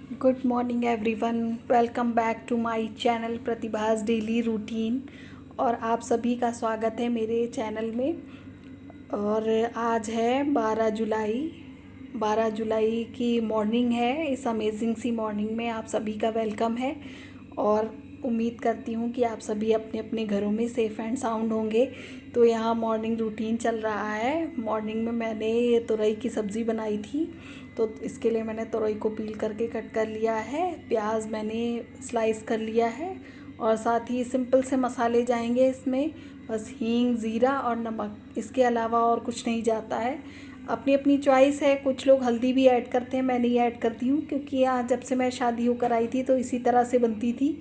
Good morning everyone, welcome back to my channel Pratibhas daily routine. और आप सभी का स्वागत है मेरे चैनल में। और आज है 12 जुलाई। 12 जुलाई की मॉर्निंग है। इस अमेजिंग सी मॉर्निंग में आप सभी का वेलकम है। और उम्मीद करती हूँ कि आप सभी अपने अपने घरों में सेफ़ एंड साउंड होंगे। तो यहाँ मॉर्निंग रूटीन चल रहा है। मॉर्निंग में मैंने ये तुरई की सब्ज़ी बनाई थी, तो इसके लिए मैंने तुरई को पील करके कट कर लिया है। प्याज मैंने स्लाइस कर लिया है। और साथ ही सिंपल से मसाले जाएंगे इसमें, बस हींग, ज़ीरा और नमक। इसके अलावा और कुछ नहीं जाता है। अपनी अपनी चॉइस है। कुछ लोग हल्दी भी ऐड करते हैं, मैं नहीं ऐड करती हूँ, क्योंकि यहाँ जब से मैं शादी होकर आई थी तो इसी तरह से बनती थी।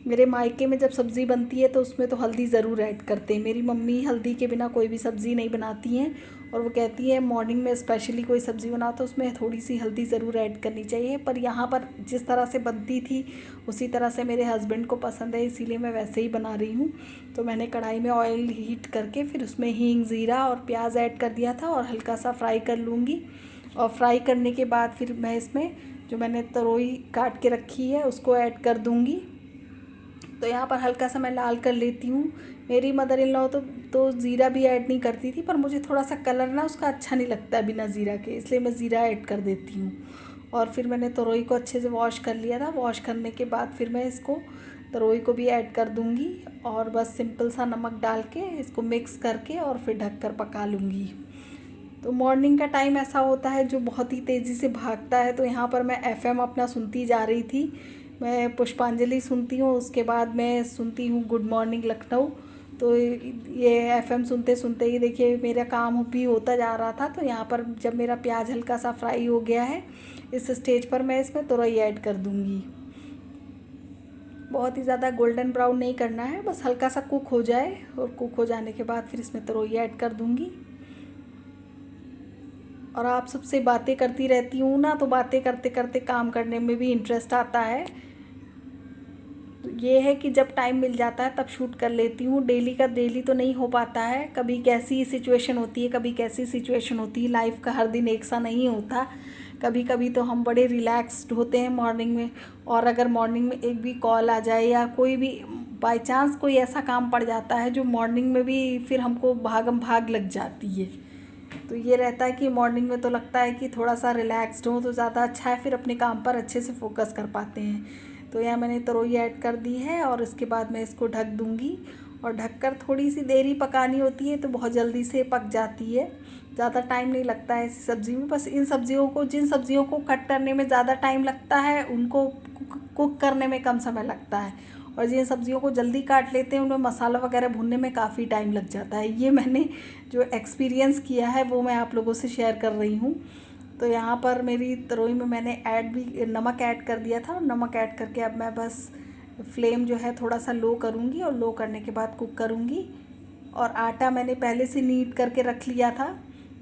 मेरे मायके में जब सब्ज़ी बनती है तो उसमें तो हल्दी ज़रूर ऐड करते हैं। मेरी मम्मी हल्दी के बिना कोई भी सब्ज़ी नहीं बनाती हैं। और वो कहती है मॉर्निंग में स्पेशली कोई सब्ज़ी बनाओ तो उसमें थोड़ी सी हल्दी ज़रूर ऐड करनी चाहिए। पर यहाँ पर जिस तरह से बनती थी उसी तरह से मेरे हस्बैंड को पसंद है, इसीलिए मैं वैसे ही बना रही हूँ। तो मैंने कढ़ाई में ऑयल हीट करके फिर उसमें हींग, ज़ीरा और प्याज ऐड कर दिया था और हल्का सा फ्राई कर लूँगी। और फ्राई करने के बाद फिर मैं इसमें जो मैंने तरोई काट के रखी है उसको ऐड कर दूँगी। तो यहाँ पर हल्का सा मैं लाल कर लेती हूँ। मेरी मदर इन लॉ तो ज़ीरा भी ऐड नहीं करती थी, पर मुझे थोड़ा सा कलर ना उसका अच्छा नहीं लगता बिना ज़ीरा के, इसलिए मैं ज़ीरा ऐड कर देती हूँ। और फिर मैंने तरोई को अच्छे से वॉश कर लिया था। वॉश करने के बाद फिर मैं इसको तरोई को भी ऐड कर दूँगी और बस सिंपल सा नमक डाल के इसको मिक्स करके और फिर ढक कर पका लूँगी। तो मॉर्निंग का टाइम ऐसा होता है जो बहुत ही तेज़ी से भागता है। तो यहाँ पर मैं एफएम अपना सुनती जा रही थी। मैं पुष्पांजलि सुनती हूँ, उसके बाद मैं सुनती हूँ गुड मॉर्निंग लखनऊ। तो ये एफएम सुनते सुनते ही देखिए मेरा काम भी होता जा रहा था। तो यहाँ पर जब मेरा प्याज हल्का सा फ्राई हो गया है, इस स्टेज पर मैं इसमें तुरई ऐड कर दूँगी। बहुत ही ज़्यादा गोल्डन ब्राउन नहीं करना है, बस हल्का सा कुक हो जाए। और कुक हो जाने के बाद फिर इसमें तुरई ऐड कर दूँगी। और आप सबसे बातें करती रहती हूँ ना, तो बातें करते करते काम करने में भी इंटरेस्ट आता है। तो ये है कि जब टाइम मिल जाता है तब शूट कर लेती हूँ। डेली का डेली तो नहीं हो पाता है। कभी कैसी सिचुएशन होती है, कभी कैसी सिचुएशन होती है। लाइफ का हर दिन एक सा नहीं होता। कभी कभी तो हम बड़े रिलैक्स्ड होते हैं मॉर्निंग में, और अगर मॉर्निंग में एक भी कॉल आ जाए या कोई भी बाय चांस कोई ऐसा काम पड़ जाता है जो मॉर्निंग में भी फिर हमको भागम भाग लग जाती है। तो ये रहता है कि मॉर्निंग में तो लगता है कि थोड़ा सा रिलैक्स्ड हो तो ज़्यादा अच्छा है, फिर अपने काम पर अच्छे से फोकस कर पाते हैं। तो यहाँ मैंने तरोई ऐड कर दी है और इसके बाद मैं इसको ढक दूँगी। और ढककर थोड़ी सी देर ही पकानी होती है, तो बहुत जल्दी से पक जाती है। ज़्यादा टाइम नहीं लगता है ऐसी सब्ज़ी में। बस इन सब्ज़ियों को, जिन सब्ज़ियों को कट करने में ज़्यादा टाइम लगता है उनको कुक करने में कम समय लगता है। और जिन सब्ज़ियों को जल्दी काट लेते हैं उनमें मसाला वगैरह भूनने में काफ़ी टाइम लग जाता है। ये मैंने जो एक्सपीरियंस किया है वो मैं आप लोगों से शेयर कर रही हूँ। तो यहाँ पर मेरी तरोई में मैंने नमक ऐड कर दिया था। और नमक ऐड करके अब मैं बस फ्लेम जो है थोड़ा सा लो करूँगी और लो करने के बाद कुक करूँगी। और आटा मैंने पहले से नीड करके रख लिया था,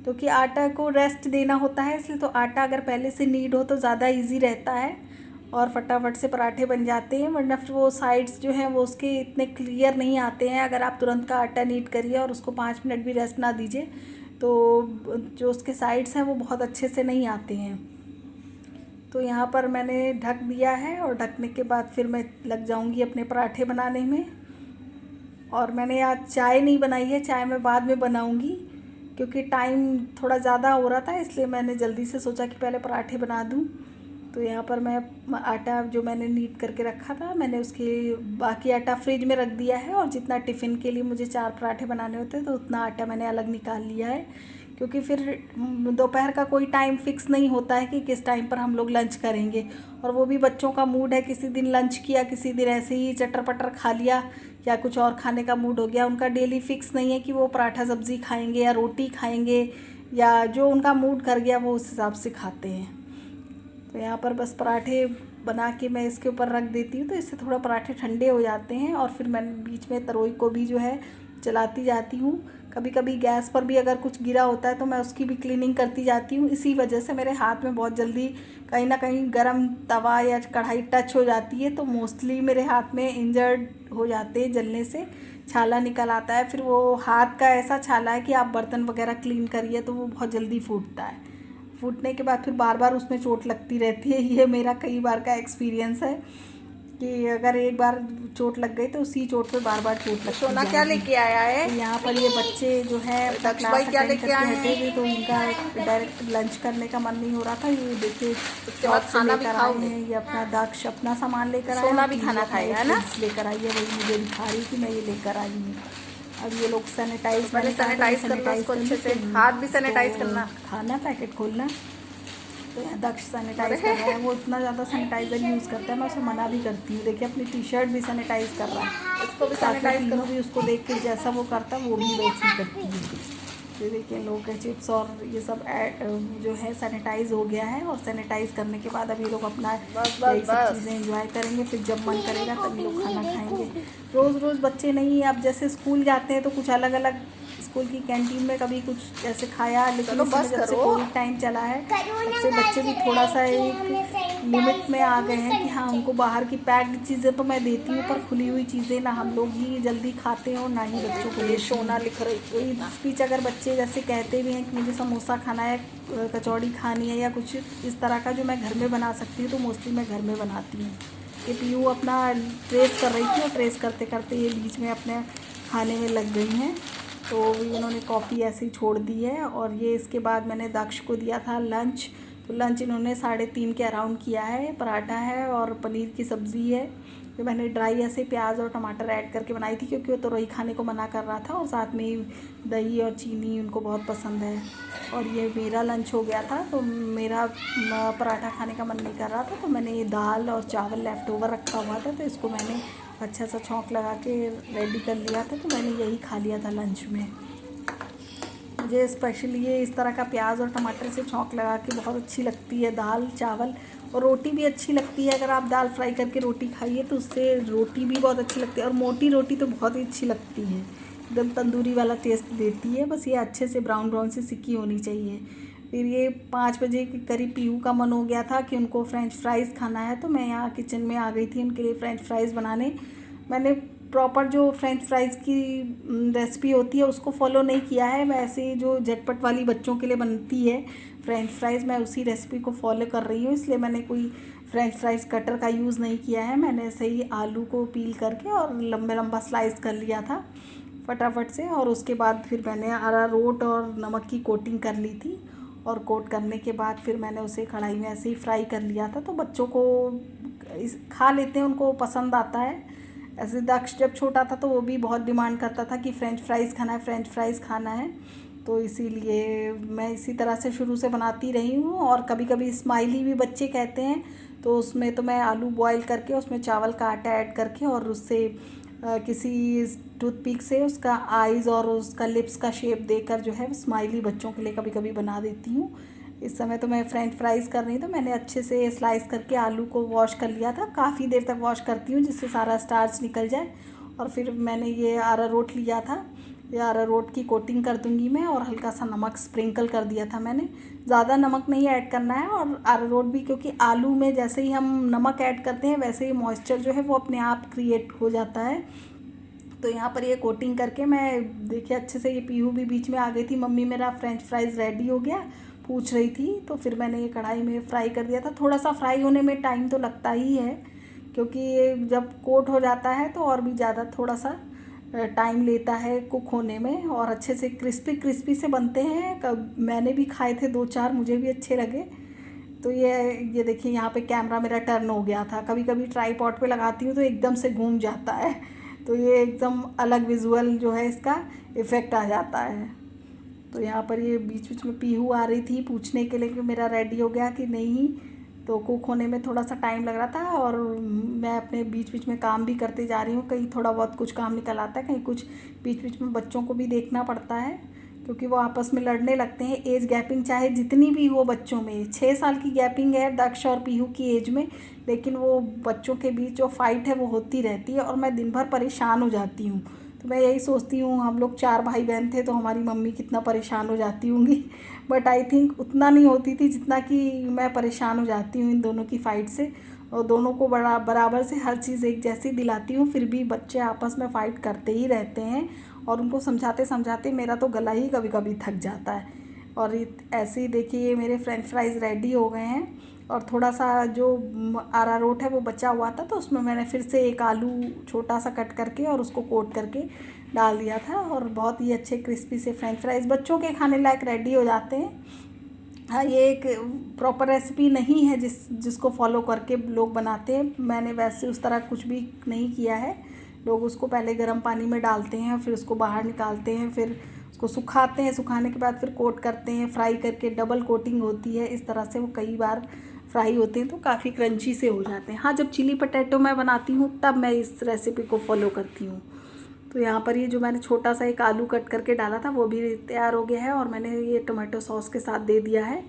क्योंकि आटा को रेस्ट देना होता है, इसलिए तो आटा अगर पहले से नीड हो तो ज़्यादा इजी रहता है और फटाफट से पराठे बन जाते हैं। वरना फिर वो साइड्स जो हैं वो उसके इतने क्लियर नहीं आते हैं। अगर आप तुरंत का आटा नीड करिए और उसको 5 मिनट भी रेस्ट ना दीजिए तो जो उसके साइड्स हैं वो बहुत अच्छे से नहीं आते हैं। तो यहाँ पर मैंने ढक दिया है और ढकने के बाद फिर मैं लग जाऊँगी अपने पराठे बनाने में। और मैंने आज चाय नहीं बनाई है, चाय मैं बाद में बनाऊँगी, क्योंकि टाइम थोड़ा ज़्यादा हो रहा था, इसलिए मैंने जल्दी से सोचा कि पहले पराठे बना दूँ। तो यहाँ पर मैं आटा जो मैंने नीड करके रखा था, मैंने उसके बाकी आटा फ्रिज में रख दिया है। और जितना टिफ़िन के लिए मुझे 4 पराठे बनाने होते हैं तो उतना आटा मैंने अलग निकाल लिया है, क्योंकि फिर दोपहर का कोई टाइम फ़िक्स नहीं होता है कि किस टाइम पर हम लोग लंच करेंगे। और वो भी बच्चों का मूड है, किसी दिन लंच किया, किसी दिन ऐसे ही चटर पटर खा लिया या कुछ और खाने का मूड हो गया। उनका डेली फ़िक्स नहीं है कि वो पराठा सब्ज़ी खाएंगे या रोटी खाएंगे, या जो उनका मूड कर गया वो उस हिसाब से खाते हैं। तो यहाँ पर बस पराठे बना के मैं इसके ऊपर रख देती हूँ, तो इससे थोड़ा पराठे ठंडे हो जाते हैं। और फिर मैं बीच में तरोई को भी जो है चलाती जाती हूँ। कभी कभी गैस पर भी अगर कुछ गिरा होता है तो मैं उसकी भी क्लीनिंग करती जाती हूँ। इसी वजह से मेरे हाथ में बहुत जल्दी कहीं ना कहीं गरम तवा या कढ़ाई टच हो जाती है, तो मोस्टली मेरे हाथ में इंजर्ड हो जाते हैं, जलने से छाला निकल आता है। फिर वो हाथ का ऐसा छाला है कि आप बर्तन वगैरह क्लीन करिए तो वो बहुत जल्दी फूटता है। फूटने के बाद फिर बार बार उसमें चोट लगती रहती है। ये मेरा कई बार का एक्सपीरियंस है कि अगर एक बार चोट लग गई तो उसी चोट पे बार बार चोट लगती सोना क्या जाएगी। लेके आया है? तो यहाँ पर ये बच्चे जो है अपना दक्ष क्लास भाई क्या अटेंड लेके करके आए हटे थे, हैं? तो इनका डायरेक्ट लंच करने का मन नहीं हो रहा था। ये देखिए उसके शॉप बाद से खाना भी लेकर आए खाओगे? हैं। ये अपना दक्ष अपना सामान लेकर आया, सोना और भी पीहू खाना अपना खाएगा, ये है ना? फूड्स लेकर आई है। वही मुझे दिखा रही थी मैं ये लेकर आई हूँ। अब ये लोग सैनिटाइज, पहले मैंने कहा था सैनिटाइज कर लो सैनिटाइज इसको कर अच्छे लो, से, फिर हाथ भी सैनिटाइज इसको करना। खाना पैकेट खोलना। तो यहाँ दक्ष सैनिटाइज कर रहा अरे है। वो इतना ज़्यादा सैनिटाइज़र यूज़ करता है, मैं उसे मना भी करती हूँ। देखिए अपनी टी शर्ट भी सैनिटाइज कर रहा है। इसको भी साथ में सैनिटाइज पीहू करो। भी उसको देख के जैसा वो करता है वो भी वैसे ही करती है। ये देखिए लोग के चिप्स और ये सब जो है सैनिटाइज हो गया है, और सैनिटाइज करने के बाद अब ये लोग अपना बस बस यही सब बस। चीज़ें एंजॉय करेंगे। फिर जब मन करेगा तभी लोग खाना खाएंगे। रोज़ रोज़ बच्चे नहीं, अब जैसे स्कूल जाते हैं तो कुछ अलग अलग स्कूल की कैंटीन में कभी कुछ ऐसे खाया, लेकिन चलो इस समय बस जब से करो। कोविड टाइम चला है तब से बच्चे भी थोड़ा सा एक लिमिट में आ गए हैं कि हाँ उनको बाहर की पैक्ड चीज़ें तो मैं देती हूँ, पर खुली हुई चीज़ें ना हम लोग ही जल्दी खाते हैं और ना ही बच्चों को ये देती सोना हूँ। लिख रही तो थी इस ना। बीच अगर बच्चे जैसे कहते भी हैं कि मुझे समोसा खाना है, कचौड़ी खानी है या कुछ इस तरह का जो मैं घर में बना सकती हूँ, तो मोस्टली मैं घर में बनाती हूँ। ये पीयू अपना ट्रेस कर रही थी, और ट्रेस करते करते ये बीच में अपने खाने में लग गई हैं। तो इन्होंने कॉपी ऐसे ही छोड़ दी है। और ये इसके बाद मैंने दक्ष को दिया था लंच। तो लंच इन्होंने 3:30 के अराउंड किया है। पराठा है और पनीर की सब्ज़ी है, जो मैंने ड्राई ऐसे प्याज और टमाटर ऐड करके बनाई थी, क्योंकि वो तो रही खाने को मना कर रहा था, और साथ में ही दही और चीनी उनको बहुत पसंद है। और ये मेरा लंच हो गया था, तो मेरा पराठा खाने का मन नहीं कर रहा था, तो मैंने ये दाल और चावल लेफ़्ट ओवर रखा हुआ था, तो इसको मैंने अच्छा सा छौंक लगा के रेडी कर लिया था। तो मैंने यही खा लिया था लंच में। मुझे स्पेशली ये इस तरह का प्याज और टमाटर से छौंक लगा के बहुत अच्छी लगती है दाल चावल, और रोटी भी अच्छी लगती है। अगर आप दाल फ्राई करके रोटी खाइए तो उससे रोटी भी बहुत अच्छी लगती है, और मोटी रोटी तो बहुत ही अच्छी लगती है, एकदम तंदूरी वाला टेस्ट देती है। बस ये अच्छे से ब्राउन ब्राउन से सिकी होनी चाहिए। फिर ये 5 बजे के करीब पीहू का मन हो गया था कि उनको फ्रेंच फ्राइज़ खाना है, तो मैं यहाँ किचन में आ गई थी उनके लिए फ्रेंच फ्राइज़ बनाने। मैंने प्रॉपर जो फ्रेंच फ्राइज़ की रेसिपी होती है उसको फॉलो नहीं किया है, वैसे ही जो झटपट वाली बच्चों के लिए बनती है फ्रेंच फ्राइज़, मैं उसी रेसिपी को फॉलो कर रही हूँ। इसलिए मैंने कोई फ्रेंच फ्राइज़ कटर का यूज़ नहीं किया है। मैंने ऐसे ही आलू को पील करके और लंबे लंबा स्लाइस कर लिया था फटाफट से, और उसके बाद फिर मैंने अरारोट और नमक की कोटिंग कर ली थी, और कोट करने के बाद फिर मैंने उसे कढ़ाई में ऐसे ही फ्राई कर लिया था। तो बच्चों को खा लेते हैं, उनको पसंद आता है। ऐसे दक्ष जब छोटा था तो वो भी बहुत डिमांड करता था कि फ्रेंच फ्राइज़ खाना है, फ्रेंच फ्राइज़ खाना है। तो इसीलिए मैं इसी तरह से शुरू से बनाती रही हूँ। और कभी कभी स्माइली भी बच्चे कहते हैं, तो उसमें तो मैं आलू बॉईल करके उसमें चावल का आटा ऐड करके, और उससे किसी टूथपिक से उसका आइज़ और उसका लिप्स का शेप देकर जो है स्माइली बच्चों के लिए कभी कभी बना देती हूँ। इस समय तो मैं फ्रेंच फ्राइज़ कर रही, तो मैंने अच्छे से स्लाइस करके आलू को वॉश कर लिया था। काफ़ी देर तक वॉश करती हूँ जिससे सारा स्टार्च निकल जाए। और फिर मैंने ये अरारोट लिया था, ये अरारोट की कोटिंग कर दूँगी मैं, और हल्का सा नमक स्प्रिंकल कर दिया था मैंने। ज़्यादा नमक नहीं ऐड करना है, और अरारोट भी क्योंकि आलू में जैसे ही हम नमक ऐड करते हैं वैसे ही मॉइस्चर जो है वो अपने आप क्रिएट हो जाता है। तो यहाँ पर ये कोटिंग करके मैं देखिए अच्छे से, ये पीहू भी बीच में आ गई थी, मम्मी मेरा फ्रेंच फ्राइज़ रेडी हो गया पूछ रही थी। तो फिर मैंने ये कढ़ाई में फ्राई कर दिया था। थोड़ा सा फ्राई होने में टाइम तो लगता ही है, क्योंकि ये जब कोट हो जाता है तो और भी ज़्यादा थोड़ा सा टाइम लेता है कुक होने में, और अच्छे से क्रिस्पी क्रिस्पी से बनते हैं। मैंने भी खाए थे 2-4, मुझे भी अच्छे लगे। तो ये देखिए यहाँ पे कैमरा मेरा टर्न हो गया था। कभी कभी ट्राईपॉड पे लगाती हूँ तो एकदम से घूम जाता है, तो ये एकदम अलग विजुअल जो है इसका इफ़ेक्ट आ जाता है। तो यहाँ पर ये बीच बीच में पीहू आ रही थी पूछने के लिए कि मेरा रेडी हो गया कि नहीं। तो कुक होने में थोड़ा सा टाइम लग रहा था, और मैं अपने बीच बीच में काम भी करते जा रही हूँ। कहीं थोड़ा बहुत कुछ काम निकल आता है, कहीं कुछ बीच बीच में बच्चों को भी देखना पड़ता है, क्योंकि वो आपस में लड़ने लगते हैं। एज गैपिंग चाहे जितनी भी हो बच्चों में, 6 साल की गैपिंग है दक्ष और पीहू की एज में, लेकिन वो बच्चों के बीच जो फाइट है वो होती रहती है, और मैं दिन भर परेशान हो जाती हूँ। तो मैं यही सोचती हूँ, हम लोग 4 भाई बहन थे तो हमारी मम्मी कितना परेशान हो जाती होंगी, बट आई थिंक उतना नहीं होती थी जितना कि मैं परेशान हो जाती हूँ इन दोनों की फ़ाइट से। और दोनों को बराबर से हर चीज़ एक जैसी दिलाती हूँ, फिर भी बच्चे आपस में फ़ाइट करते ही रहते हैं, और उनको समझाते समझाते मेरा तो गला ही कभी कभी थक जाता है। और ऐसे ही देखिए ये मेरे फ्रेंच फ्राइज़ रेडी हो गए हैं। और थोड़ा सा जो अरारोट है वो बचा हुआ था, तो उसमें मैंने फिर से एक आलू छोटा सा कट करके और उसको कोट करके डाल दिया था, और बहुत ही अच्छे क्रिस्पी से फ्रेंच फ्राइज़ बच्चों के खाने लायक रेडी हो जाते हैं। हाँ, ये एक प्रॉपर रेसिपी नहीं है जिसको फॉलो करके लोग बनाते हैं। मैंने वैसे उस तरह कुछ भी नहीं किया है। लोग उसको पहले गर्म पानी में डालते हैं, फिर उसको बाहर निकालते हैं, फिर उसको सुखाते हैं, सुखाने के बाद फिर कोट करते हैं, फ्राई करके डबल कोटिंग होती है। इस तरह से वो कई बार फ्राई होते हैं तो काफ़ी क्रंची से हो जाते हैं। हाँ, जब चिली पटेटो मैं बनाती हूँ तब मैं इस रेसिपी को फॉलो करती हूँ। तो यहाँ पर ये जो मैंने छोटा सा एक आलू कट करके डाला था वो भी तैयार हो गया है, और मैंने ये टोमेटो सॉस के साथ दे दिया है।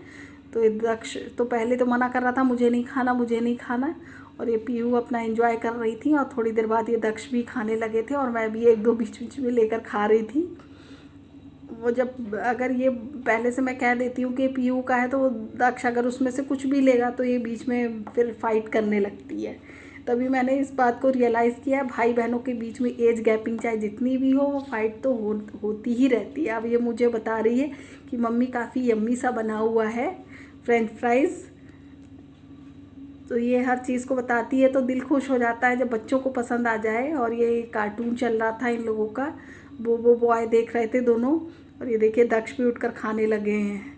तो ये दक्ष तो पहले तो मना कर रहा था, मुझे नहीं खाना, मुझे नहीं खाना, और ये पीहू अपना एंजॉय कर रही थी। और थोड़ी देर बाद ये दक्ष भी खाने लगे थे, और मैं भी एक दो बीच बीच में लेकर खा रही थी। वो जब अगर ये पहले से मैं कह देती हूँ कि पीहू का है, तो वो दक्ष अगर उसमें से कुछ भी लेगा तो ये बीच में फिर फाइट करने लगती है। तभी मैंने इस बात को रियलाइज़ किया, भाई बहनों के बीच में एज गैपिंग चाहे जितनी भी हो, वो फाइट तो होती ही रहती है। अब ये मुझे बता रही है कि मम्मी काफ़ी यम्मी सा बना हुआ है फ्रेंच फ्राइज़। तो ये हर चीज़ को बताती है तो दिल खुश हो जाता है जब बच्चों को पसंद आ जाए। और ये कार्टून चल रहा था इन लोगों का, बोबो बॉय देख रहे थे दोनों, और ये देखिए दक्ष भी उठकर खाने लगे हैं।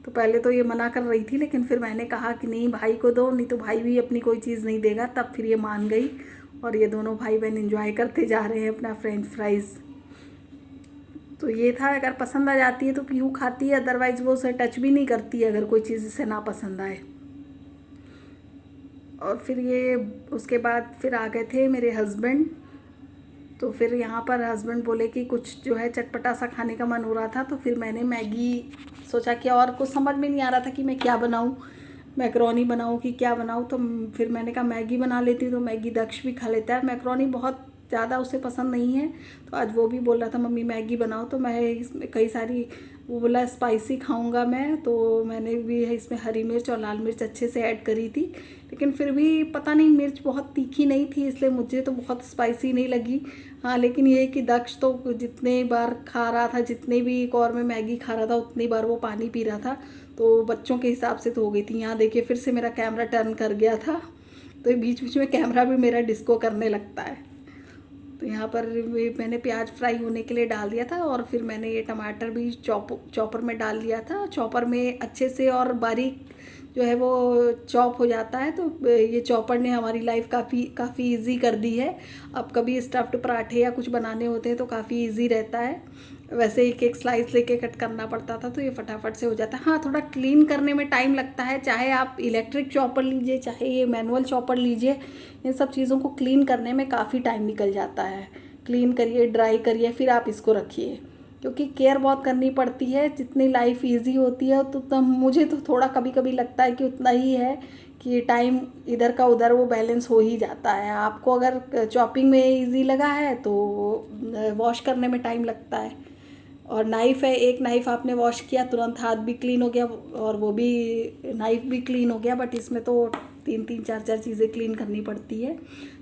तो पहले तो ये मना कर रही थी, लेकिन फिर मैंने कहा कि नहीं, भाई को दो, नहीं तो भाई भी अपनी कोई चीज़ नहीं देगा। तब फिर ये मान गई, और ये दोनों भाई बहन एंजॉय करते जा रहे हैं अपना फ्रेंच फ्राइज़। तो ये था, अगर पसंद आ जाती है तो पीहू खाती है, अदरवाइज़ वो उसे टच भी नहीं करती है अगर कोई चीज़ इसे ना पसंद आए। और फिर ये उसके बाद फिर आ गए थे मेरे हस्बैंड। तो फिर यहाँ पर हस्बैंड बोले कि कुछ जो है चटपटा सा खाने का मन हो रहा था, तो फिर मैंने मैगी सोचा कि, और कुछ समझ में नहीं आ रहा था कि मैं क्या बनाऊँ, मैक्रोनी बनाऊँ कि क्या बनाऊँ। तो फिर मैंने कहा मैगी बना लेती हूँ, तो मैगी दक्ष भी खा लेता है। मैक्रोनी बहुत ज़्यादा उसे पसंद नहीं है, तो आज वो भी बोल रहा था मम्मी मैगी बनाओ। तो मैं इसमें कई सारी, वो बोला स्पाइसी खाऊंगा मैं, तो मैंने भी इसमें हरी मिर्च और लाल मिर्च अच्छे से ऐड करी थी। लेकिन फिर भी पता नहीं, मिर्च बहुत तीखी नहीं थी, इसलिए मुझे तो बहुत स्पाइसी नहीं लगी। हाँ, लेकिन ये कि दक्ष तो जितने बार खा रहा था, जितने भी एक और में मैगी खा रहा था, उतनी बार वो पानी पी रहा था। तो बच्चों के हिसाब से तो हो गई थी। यहाँ देखिए फिर से मेरा कैमरा टर्न कर गया था, तो बीच बीच में कैमरा भी मेरा डिस्को करने लगता है। तो यहाँ पर मैंने प्याज फ्राई होने के लिए डाल दिया था, और फिर मैंने ये टमाटर भी चॉपर में डाल लिया था। चॉपर में अच्छे से और बारीक जो है वो चॉप हो जाता है। तो ये चॉपर ने हमारी लाइफ काफ़ी इजी कर दी है। अब कभी स्टफ्ड पराठे या कुछ बनाने होते हैं तो काफ़ी इजी रहता है। वैसे एक एक स्लाइस लेके कट करना पड़ता था, तो ये फटाफट से हो जाता है। हाँ, थोड़ा क्लीन करने में टाइम लगता है, चाहे आप इलेक्ट्रिक चॉपर लीजिए, चाहे ये मैनुअल चॉपर लीजिए, इन सब चीज़ों को क्लीन करने में काफ़ी टाइम निकल जाता है। क्लीन करिए, ड्राई करिए, फिर आप इसको रखिए, क्योंकि केयर बहुत करनी पड़ती है। जितनी लाइफ इजी होती है तो तब मुझे तो थोड़ा कभी कभी लगता है कि उतना ही है कि टाइम इधर का उधर वो बैलेंस हो ही जाता है। आपको अगर चॉपिंग में इजी लगा है तो वॉश करने में टाइम लगता है। और नाइफ़ है, एक नाइफ़ आपने वॉश किया तुरंत हाथ भी क्लीन हो गया, और वो भी नाइफ़ भी क्लीन हो गया। बट इसमें तो तीन तीन चार चार चीज़ें क्लीन करनी पड़ती है।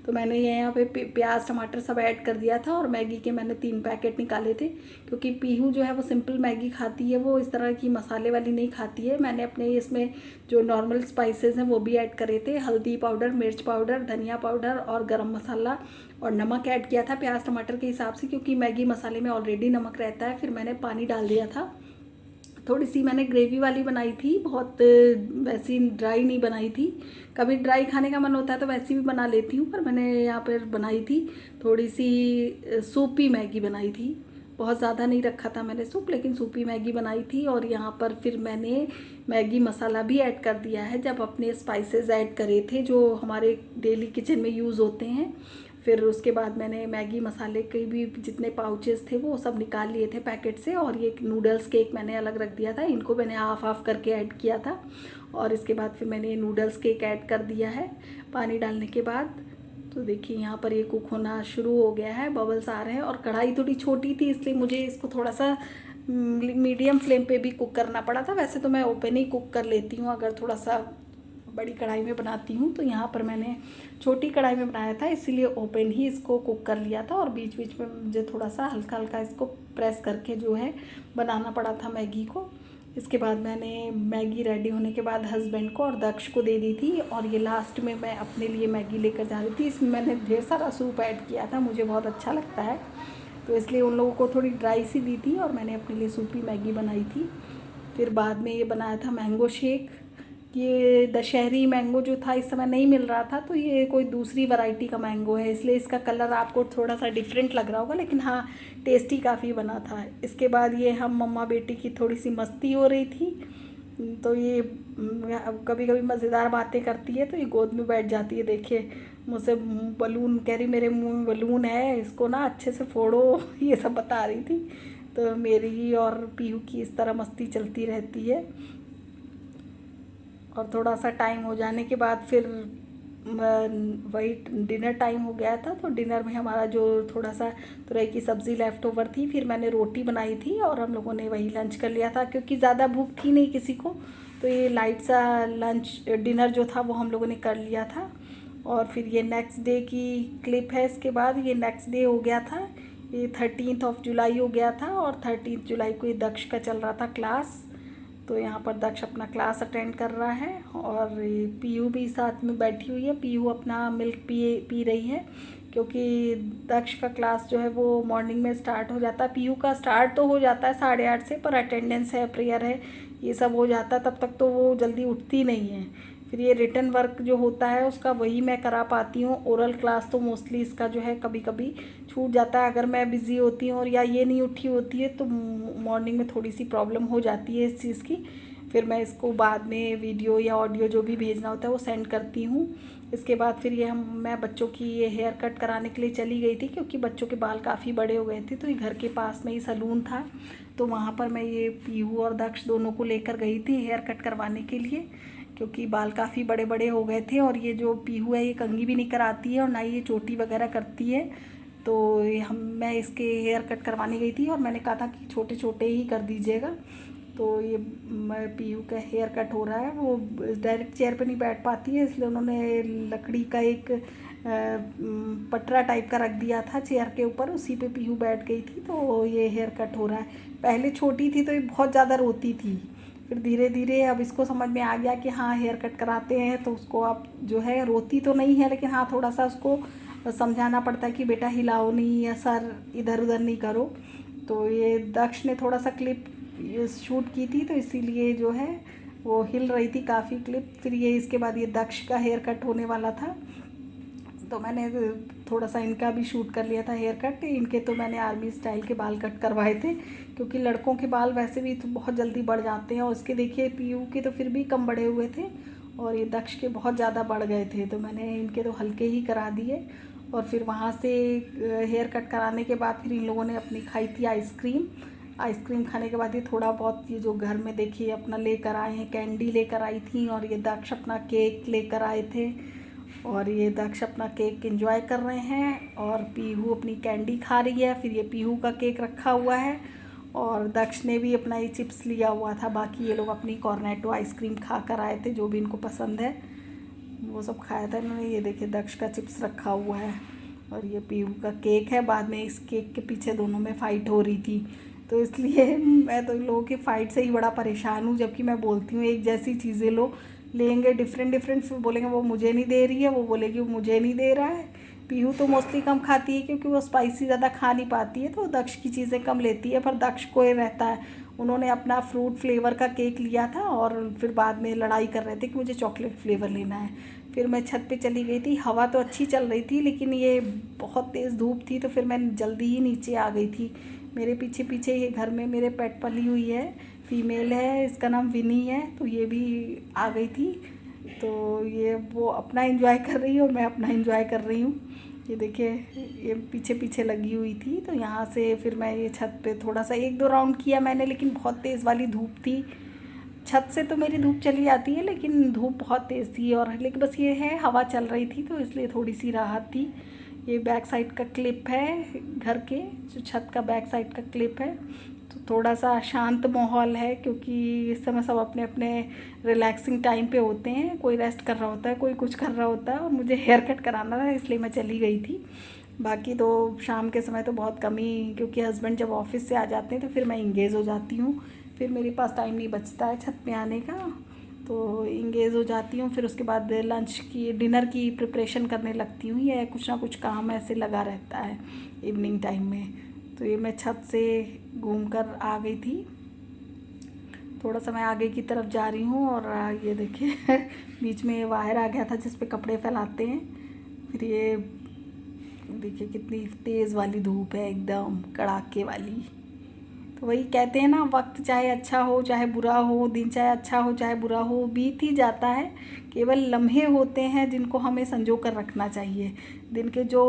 तो मैंने यहाँ पे प्याज टमाटर सब ऐड कर दिया था, और मैगी के मैंने 3 पैकेट निकाले थे, क्योंकि पीहू जो है वो सिंपल मैगी खाती है, वो इस तरह की मसाले वाली नहीं खाती है। मैंने अपने इसमें जो नॉर्मल स्पाइसेस हैं वो भी ऐड करे थे, हल्दी पाउडर, मिर्च पाउडर, धनिया पाउडर और गरम मसाला, और नमक ऐड किया था प्याज टमाटर के हिसाब से, क्योंकि मैगी मसाले में ऑलरेडी नमक रहता है। फिर मैंने पानी डाल दिया था। थोड़ी सी मैंने ग्रेवी वाली बनाई थी, बहुत वैसी ड्राई नहीं बनाई थी। कभी ड्राई खाने का मन होता है तो वैसी भी बना लेती हूँ, पर मैंने यहाँ पर बनाई थी थोड़ी सी सूपी मैगी बनाई थी। बहुत ज़्यादा नहीं रखा था मैंने सूप, लेकिन सूपी मैगी बनाई थी। और यहाँ पर फिर मैंने मैगी मसाला भी ऐड कर दिया है, जब अपने स्पाइसेस ऐड करे थे जो हमारे डेली किचन में यूज़ होते हैं। फिर उसके बाद मैंने मैगी मसाले के भी जितने पाउचेस थे वो सब निकाल लिए थे पैकेट से। और ये नूडल्स केक मैंने अलग रख दिया था, इनको मैंने हाफ हाफ करके ऐड किया था। और इसके बाद फिर मैंने नूडल्स केक ऐड कर दिया है पानी डालने के बाद। तो देखिए यहाँ पर ये कुक होना शुरू हो गया है, बबल्स आ रहे हैं। और कढ़ाई थोड़ी छोटी थी, इसलिए मुझे इसको थोड़ा सा मीडियम फ्लेम पे भी कुक करना पड़ा था। वैसे तो मैं ओपन ही कुक कर लेती हूँ अगर थोड़ा सा बड़ी कढ़ाई में बनाती हूँ, तो यहाँ पर मैंने छोटी कढ़ाई में बनाया था, इसीलिए ओपन ही इसको कुक कर लिया था। और बीच बीच में मुझे थोड़ा सा हल्का हल्का इसको प्रेस करके जो है बनाना पड़ा था मैगी को। इसके बाद मैंने मैगी रेडी होने के बाद हस्बैंड को और दक्ष को दे दी थी, और ये लास्ट में मैं अपने लिए मैगी लेकर जा रही थी। इसमें मैंने ढेर सारा सूप ऐड किया था, मुझे बहुत अच्छा लगता है, तो इसलिए उन लोगों को थोड़ी ड्राई सी दी थी और मैंने अपने लिए सूपी मैगी बनाई थी। फिर बाद में ये बनाया था मैंगो शेक। ये दशहरी मैंगो जो था इस समय नहीं मिल रहा था, तो ये कोई दूसरी वैरायटी का मैंगो है, इसलिए इसका कलर आपको थोड़ा सा डिफरेंट लग रहा होगा, लेकिन हाँ टेस्टी काफ़ी बना था। इसके बाद ये हम मम्मा बेटी की थोड़ी सी मस्ती हो रही थी, तो ये कभी कभी मज़ेदार बातें करती है, तो ये गोद में बैठ जाती है। देखिए मुझसे बलून कह रही, मेरे मुंह में बलून है, इसको ना अच्छे से फोड़ो ये सब बता रही थी। तो मेरी और पीहू की इस तरह मस्ती चलती रहती है। और थोड़ा सा टाइम हो जाने के बाद फिर वही डिनर टाइम हो गया था, तो डिनर में हमारा जो थोड़ा सा तुरई की सब्ज़ी लेफ़्ट ओवर थी, फिर मैंने रोटी बनाई थी और हम लोगों ने वही लंच कर लिया था, क्योंकि ज़्यादा भूख थी नहीं किसी को, तो ये लाइट सा लंच डिनर जो था वो हम लोगों ने कर लिया था। और फिर ये नेक्स्ट डे की क्लिप है। इसके बाद ये नेक्स्ट डे हो गया था, ये 13 जुलाई हो गया था, और 13 जुलाई को ये दक्ष का चल रहा था क्लास, तो यहाँ पर दक्ष अपना क्लास अटेंड कर रहा है और पीयू भी साथ में बैठी हुई है। पीयू अपना मिल्क पी रही है, क्योंकि दक्ष का क्लास जो है वो मॉर्निंग में स्टार्ट हो जाता है। पीयू का स्टार्ट तो हो जाता है 8:30 से, पर अटेंडेंस है, प्रेयर है, ये सब हो जाता है, तब तक तो वो जल्दी उठती नहीं है। फिर ये रिटन वर्क जो होता है उसका वही मैं करा पाती हूँ। ओरल क्लास तो मोस्टली इसका जो है कभी कभी छूट जाता है, अगर मैं बिज़ी होती हूँ और या ये नहीं उठी होती है तो मॉर्निंग में थोड़ी सी प्रॉब्लम हो जाती है इस चीज़ की। फिर मैं इसको बाद में वीडियो या ऑडियो जो भी भेजना होता है वो सेंड करती हूँ। इसके बाद फिर ये मैं बच्चों की ये हेयर कट कराने के लिए चली गई थी, क्योंकि बच्चों के बाल काफ़ी बड़े हो गए थे, तो ये घर के पास में ही सलून था, तो वहाँ पर मैं ये पीहू और दक्ष दोनों को लेकर गई थी हेयर कट करवाने के लिए, क्योंकि बाल काफ़ी बड़े बड़े हो गए थे। और ये जो पीहू है ये कंघी भी नहीं कराती है और ना ये चोटी वगैरह करती है, तो मैं इसके हेयर कट करवाने गई थी और मैंने कहा था कि छोटे छोटे ही कर दीजिएगा। तो ये पीहू का हेयर कट हो रहा है, वो डायरेक्ट चेयर पे नहीं बैठ पाती है, इसलिए उन्होंने लकड़ी का एक पटरा टाइप का रख दिया था चेयर के ऊपर, उसी पे पीहू बैठ गई थी, तो ये हेयर कट हो रहा है। पहले छोटी थी तो ये बहुत ज़्यादा रोती थी, फिर धीरे धीरे अब इसको समझ में आ गया कि हाँ हेयर कट कराते हैं, तो उसको अब जो है रोती तो नहीं है, लेकिन हाँ थोड़ा सा उसको समझाना पड़ता है कि बेटा हिलाओ नहीं या सर इधर उधर नहीं करो। तो ये दक्ष ने थोड़ा सा क्लिप शूट की थी, तो इसीलिए जो है वो हिल रही थी काफ़ी क्लिप। फिर ये इसके बाद ये दक्ष का हेयर कट होने वाला था, तो मैंने थोड़ा सा इनका भी शूट कर लिया था हेयर कट। इनके तो मैंने आर्मी स्टाइल के बाल कट करवाए थे, क्योंकि लड़कों के बाल वैसे भी तो बहुत जल्दी बढ़ जाते हैं, और उसके देखिए पीयू के तो फिर भी कम बढ़े हुए थे और ये दक्ष के बहुत ज़्यादा बढ़ गए थे, तो मैंने इनके तो हल्के ही करा दिए। और फिर वहाँ से हेयर कट कराने के बाद फिर इन लोगों ने अपनी खाई थी आइसक्रीम खाने के बाद ये थोड़ा बहुत ये जो घर में देखिए अपना लेकर आए हैं, कैंडी लेकर आई थी, और ये दक्ष अपना केक लेकर आए थे, और ये दक्ष अपना केक एंजॉय कर रहे हैं और पीहू अपनी कैंडी खा रही है। फिर ये पीहू का केक रखा हुआ है और दक्ष ने भी अपना ये चिप्स लिया हुआ था। बाकी ये लोग अपनी कॉर्नेटो आइसक्रीम खा कर आए थे, जो भी इनको पसंद है वो सब खाया था इन्होंने। ये देखिए दक्ष का चिप्स रखा हुआ है और ये पीहू का केक है। बाद में इस केक के पीछे दोनों में फ़ाइट हो रही थी, तो इसलिए मैं तो इन लोगों की फ़ाइट से ही बड़ा परेशान हूँ, जबकि मैं बोलती हूँ एक जैसी चीज़ें लो, लेंगे डिफरेंट फिर बोलेंगे वो मुझे नहीं दे रही है, वो बोलेगी वो मुझे नहीं दे रहा है। पीहू तो मोस्टली कम खाती है, क्योंकि वो स्पाइसी ज़्यादा खा नहीं पाती है, तो दक्ष की चीज़ें कम लेती है। पर दक्ष को ये रहता है, उन्होंने अपना फ्रूट फ्लेवर का केक लिया था और फिर बाद में लड़ाई कर रहे थे कि मुझे चॉकलेट फ्लेवर लेना है। फिर मैं छत पे चली गई थी, हवा तो अच्छी चल रही थी, लेकिन ये बहुत तेज़ धूप थी, तो फिर मैं जल्दी ही नीचे आ गई थी। मेरे पीछे पीछे ये घर में मेरे पेट पली हुई है, फीमेल है, इसका नाम विनी है, तो ये भी आ गई थी। तो ये वो अपना एंजॉय कर रही है और मैं अपना एंजॉय कर रही हूँ। ये देखिए ये पीछे पीछे लगी हुई थी, तो यहाँ से फिर मैं ये छत पे थोड़ा सा 1-2 राउंड किया मैंने, लेकिन बहुत तेज़ वाली धूप थी। छत से तो मेरी धूप चली जाती है, लेकिन धूप बहुत तेज़ थी, और लेकिन बस ये है हवा चल रही थी, तो इसलिए थोड़ी सी राहत थी। ये बैक साइड का क्लिप है घर के, जो छत का बैक साइड का क्लिप है, तो थोड़ा सा शांत माहौल है, क्योंकि इस समय सब अपने अपने रिलैक्सिंग टाइम पे होते हैं, कोई रेस्ट कर रहा होता है, कोई कुछ कर रहा होता है, और मुझे हेयर कट कराना था इसलिए मैं चली गई थी। बाकी तो शाम के समय तो बहुत कम ही, क्योंकि हस्बैंड जब ऑफिस से आ जाते हैं तो फिर मैं इंगेज हो जाती हूँ, फिर मेरे पास टाइम नहीं बचता है छत पे आने का, तो इंगेज हो जाती हूँ। फिर उसके बाद लंच की डिनर की प्रिपरेशन करने लगती हूँ, या कुछ ना कुछ काम ऐसे लगा रहता है इवनिंग टाइम में। तो ये मैं छत से घूमकर आ गई थी, थोड़ा सा मैं आगे की तरफ जा रही हूँ, और ये देखिए बीच में वायर आ गया था जिस पे कपड़े फैलाते हैं। फिर ये देखिए कितनी तेज़ वाली धूप है, एकदम कड़ाके वाली। तो वही कहते हैं ना, वक्त चाहे अच्छा हो चाहे बुरा हो, दिन चाहे अच्छा हो चाहे बुरा हो, बीत ही जाता है। केवल लम्हे होते हैं जिनको हमें संजो कर रखना चाहिए। दिन के जो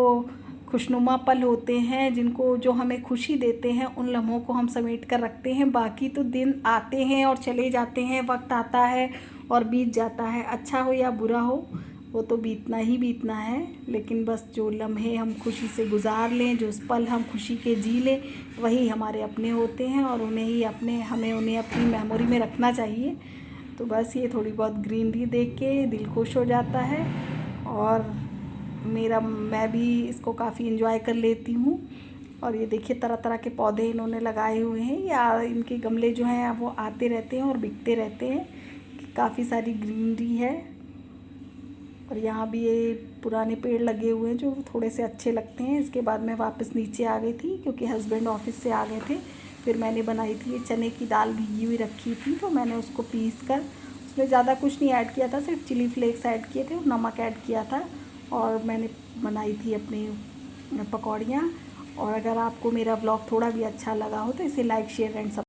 खुशनुमा पल होते हैं, जिनको जो हमें खुशी देते हैं, उन लम्हों को हम समेट कर रखते हैं। बाकी तो दिन आते हैं और चले जाते हैं, वक्त आता है और बीत जाता है। अच्छा हो या बुरा हो, वो तो बीतना ही बीतना है। लेकिन बस जो लम्हे हम खुशी से गुजार लें, जो पल हम खुशी के जी लें, वही हमारे अपने होते हैं, और हमें उन्हें अपनी मेमोरी में रखना चाहिए। तो बस ये थोड़ी बहुत ग्रीनरी देख के दिल खुश हो जाता है, और मैं भी इसको काफ़ी इंजॉय कर लेती हूँ। और ये देखिए तरह तरह के पौधे इन्होंने लगाए हुए हैं, या इनके गमले जो हैं वो आते रहते हैं और बिकते रहते हैं। काफ़ी सारी ग्रीनरी है, और यहाँ भी ये पुराने पेड़ लगे हुए हैं जो थोड़े से अच्छे लगते हैं। इसके बाद मैं वापस नीचे आ गई थी, क्योंकि हस्बैंड ऑफिस से आ गए थे। फिर मैंने बनाई थी ये चने की दाल, भिगी हुई रखी थी, तो मैंने उसको पीस कर उसमें ज़्यादा कुछ नहीं ऐड किया था, सिर्फ चिली फ्लेक्स ऐड किए थे और नमक ऐड किया था, और मैंने बनाई थी अपनी पकौड़ियाँ। और अगर आपको मेरा व्लॉग थोड़ा भी अच्छा लगा हो तो इसे लाइक शेयर एंड